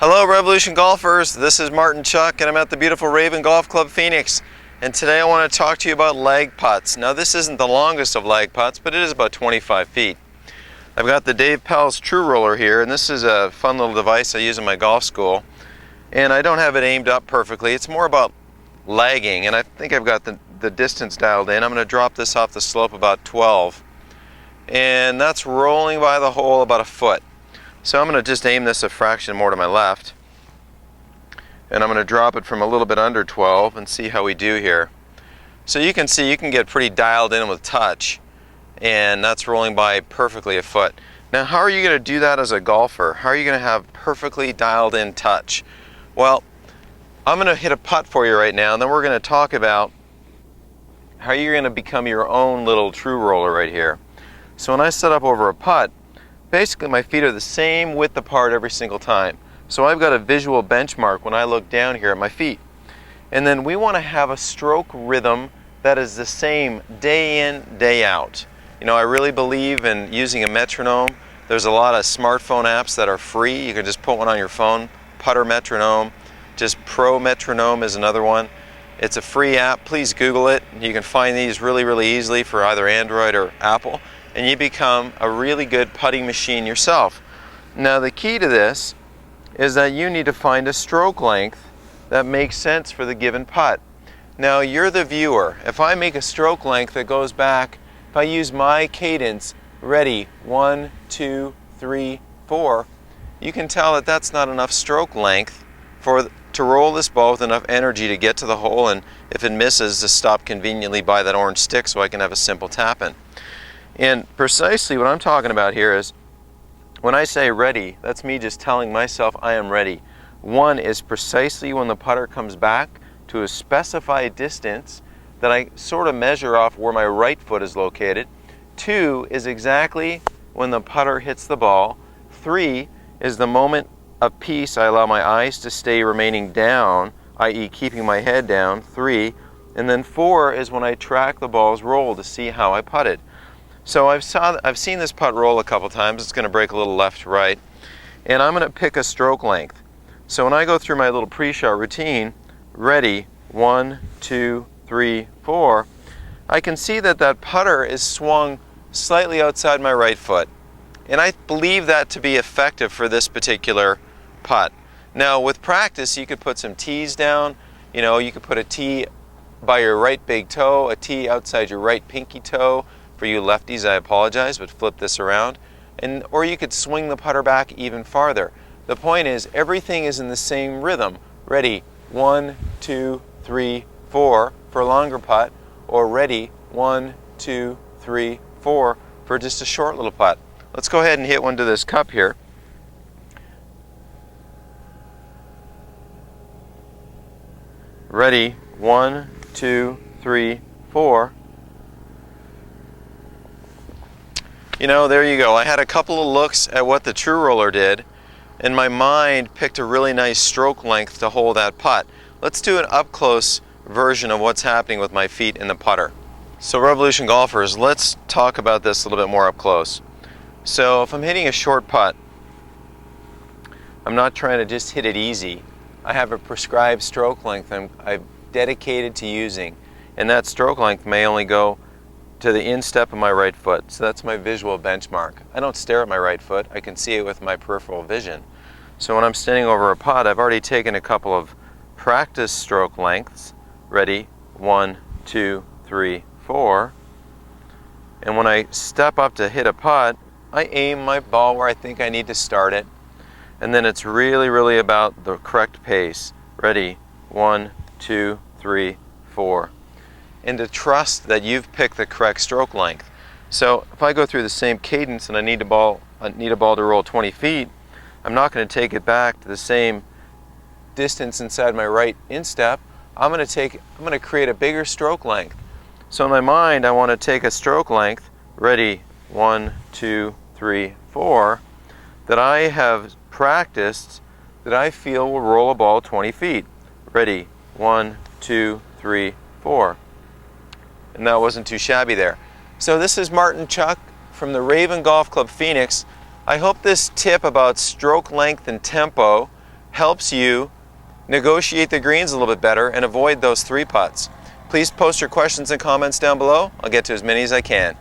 Hello Revolution Golfers, this is Martin Chuck and I'm at the beautiful Raven Golf Club Phoenix, and today I want to talk to you about lag putts. Now this isn't the longest of lag putts, but it is about 25 feet. I've got the Dave Pelz True Roller here, and this is a fun little device I use in my golf school, and I don't have it aimed up perfectly. It's more about lagging, and I think I've got the distance dialed in. I'm going to drop this off the slope about 12, and that's rolling by the hole about a foot. So I'm going to just aim this a fraction more to my left, and I'm going to drop it from a little bit under 12 and see how we do here. So you can see you can get pretty dialed in with touch, and that's rolling by perfectly a foot. Now how are you going to do that as a golfer? How are you going to have perfectly dialed in touch? Well, I'm going to hit a putt for you right now, and then we're going to talk about how you're going to become your own little true roller right here. So when I set up over a putt, basically my feet are the same width apart every single time. So I've got a visual benchmark when I look down here at my feet. And then we want to have a stroke rhythm that is the same day in, day out. You know, I really believe in using a metronome. There's a lot of smartphone apps that are free. You can just put one on your phone. Putter Metronome, just Pro Metronome is another one. It's a free app. Please Google it. You can find these really easily for either Android or Apple, and you become a really good putting machine yourself. Now the key to this is that you need to find a stroke length that makes sense for the given putt. Now you're the viewer. If I make a stroke length that goes back, if I use my cadence, ready, 1, 2, 3, 4, you can tell that that's not enough stroke length to roll this ball with enough energy to get to the hole, and if it misses, to stop conveniently by that orange stick so I can have a simple tap in. And precisely what I'm talking about here is when I say ready, that's me just telling myself I am ready. 1 is precisely when the putter comes back to a specified distance that I sort of measure off where my right foot is located. 2 is exactly when the putter hits the ball. 3 is the moment of peace I allow my eyes to stay remaining down, i.e. keeping my head down. 3. And then 4 is when I track the ball's roll to see how I putted. So I've seen this putt roll a couple times. It's going to break a little left to right, and I'm going to pick a stroke length. So when I go through my little pre-shot routine, ready, 1, 2, 3, 4, I can see that that putter is swung slightly outside my right foot, and I believe that to be effective for this particular putt. Now with practice, you could put some tees down. You know, you could put a tee by your right big toe, a tee outside your right pinky toe. For you lefties, I apologize, but flip this around. Or you could swing the putter back even farther. The point is, everything is in the same rhythm. Ready, 1, 2, 3, 4 for a longer putt, or ready, 1, 2, 3, 4 for just a short little putt. Let's go ahead and hit one to this cup here. Ready, 1, 2, 3, 4. You know, there you go. I had a couple of looks at what the True Roller did, and my mind picked a really nice stroke length to hold that putt. Let's do an up-close version of what's happening with my feet in the putter. So Revolution golfers, let's talk about this a little bit more up close. So if I'm hitting a short putt, I'm not trying to just hit it easy. I have a prescribed stroke length I'm dedicated to using, and that stroke length may only go to the instep of my right foot. So that's my visual benchmark. I don't stare at my right foot. I can see it with my peripheral vision. So when I'm standing over a putt, I've already taken a couple of practice stroke lengths. Ready, 1, 2, 3, 4. And when I step up to hit a putt, I aim my ball where I think I need to start it. And then it's really about the correct pace. Ready, 1, 2, 3, 4. And to trust that you've picked the correct stroke length. So if I go through the same cadence and I need a ball to roll 20 feet, I'm not going to take it back to the same distance inside my right instep. I'm going to create a bigger stroke length. So in my mind, I want to take a stroke length, ready, 1, 2, 3, 4, that I have practiced, that I feel will roll a ball 20 feet. Ready, 1, 2, 3, 4. And that wasn't too shabby there. So this is Martin Chuck from the Raven Golf Club Phoenix. I hope this tip about stroke length and tempo helps you negotiate the greens a little bit better and avoid those 3 putts. Please post your questions and comments down below. I'll get to as many as I can.